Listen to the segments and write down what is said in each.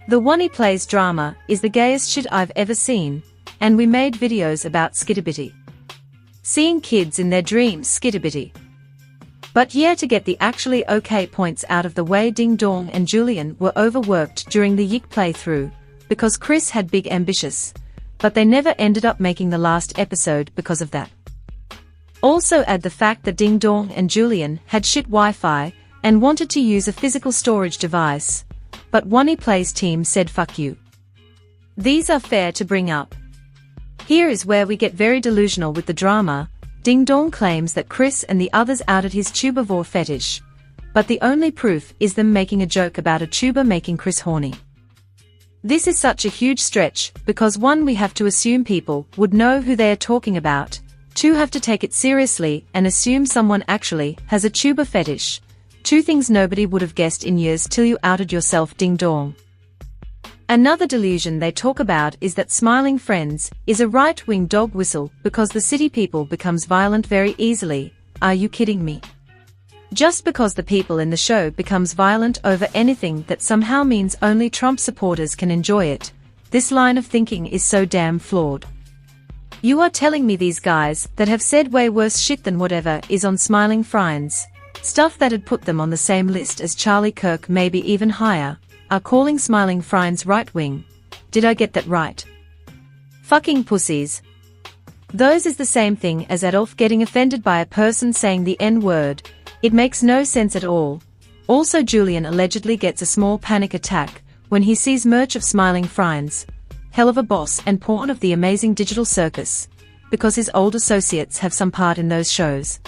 The OneyPlays drama is the gayest shit I've ever seen, and we made videos about skittibitty. Seeing kids in their dreams skittibitty. But yeah, to get the actually okay points out of the way, Ding Dong and Julian were overworked during the Yik playthrough, because Chris had big ambitious, but they never ended up making the last episode because of that. Also add the fact that Ding Dong and Julian had shit Wi-Fi and wanted to use a physical storage device, but OneyPlays team said fuck you. These are fair to bring up. Here is where we get very delusional with the drama. Ding Dong claims that Chris and the others outed his tubivore fetish, but the only proof is them making a joke about a tuber making Chris horny. This is such a huge stretch, because 1, we have to assume people would know who they are talking about, 2, have to take it seriously and assume someone actually has a tuber fetish, 2 things nobody would have guessed in years till you outed yourself, Ding Dong. Another delusion they talk about is that Smiling Friends is a right-wing dog whistle because the city people becomes violent very easily. Are you kidding me? Just because the people in the show becomes violent over anything that somehow means only Trump supporters can enjoy it. This line of thinking is so damn flawed. You are telling me these guys that have said way worse shit than whatever is on Smiling Friends, stuff that'd put them on the same list as Charlie Kirk, maybe even higher, are calling Smiling Friends right-wing. Did I get that right? Fucking pussies. Those is the same thing as Adolf getting offended by a person saying the N-word. It makes no sense at all. Also, Julian allegedly gets a small panic attack when he sees merch of Smiling Friends, Hell of a Boss and Porn of the Amazing Digital Circus, because his old associates have some part in those shows.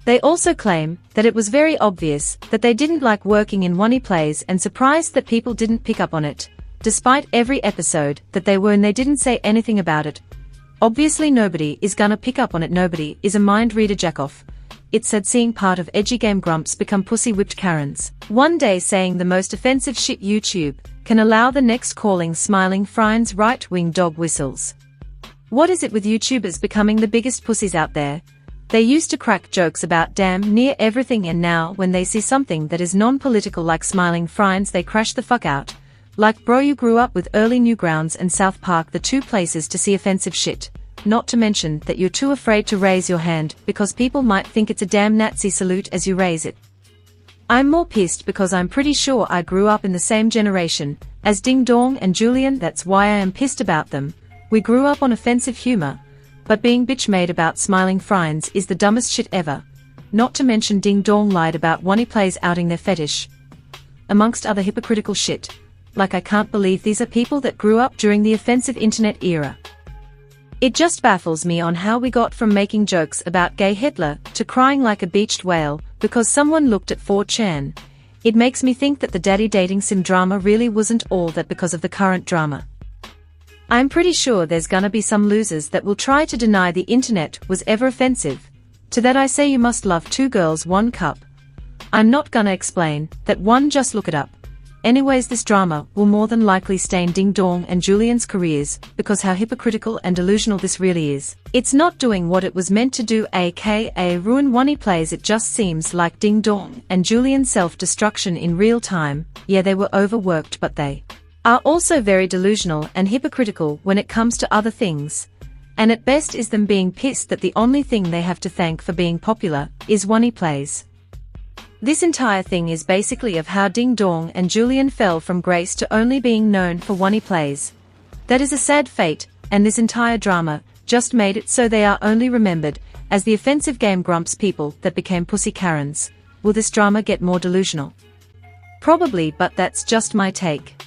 They also claim that it was very obvious that they didn't like working in OneyPlays and surprised that people didn't pick up on it, despite every episode that they were in they didn't say anything about it. Obviously nobody is gonna pick up on it, nobody is a mind reader jackoff. It's sad seeing part of edgy game grumps become pussy whipped Karens. One day saying the most offensive shit YouTube can allow, the next calling Smiling Friends right-wing dog whistles. What is it with YouTubers becoming the biggest pussies out there? They used to crack jokes about damn near everything, and now when they see something that is non-political like Smiling Friends they crash the fuck out. Like bro, you grew up with early Newgrounds and South Park, the 2 places to see offensive shit. Not to mention that you're too afraid to raise your hand because people might think it's a damn Nazi salute as you raise it. I'm more pissed because I'm pretty sure I grew up in the same generation as Ding Dong and Julian. That's why I am pissed about them. We grew up on offensive humor, but being bitch made about Smiling Friends is the dumbest shit ever. Not to mention Ding Dong lied about OneyPlays outing their fetish, amongst other hypocritical shit. Like, I can't believe these are people that grew up during the offensive internet era. It just baffles me on how we got from making jokes about gay Hitler to crying like a beached whale because someone looked at 4chan. It makes me think that the daddy dating sim drama really wasn't all that because of the current drama. I'm pretty sure there's gonna be some losers that will try to deny the internet was ever offensive. To that I say, you must love 2 girls 1 cup. I'm not gonna explain that one, just look it up. Anyways, this drama will more than likely stain Ding Dong and Julian's careers because how hypocritical and delusional this really is. It's not doing what it was meant to do, aka ruin OneyPlays. It just seems like Ding Dong and Julian's self-destruction in real time. Yeah, they were overworked, but they are also very delusional and hypocritical when it comes to other things. And at best is them being pissed that the only thing they have to thank for being popular is OneyPlays. This entire thing is basically of how Ding Dong and Julian fell from grace to only being known for OneyPlays. That is a sad fate, and this entire drama just made it so they are only remembered as the offensive game grumps people that became pussy Karens. Will this drama get more delusional? Probably, but that's just my take.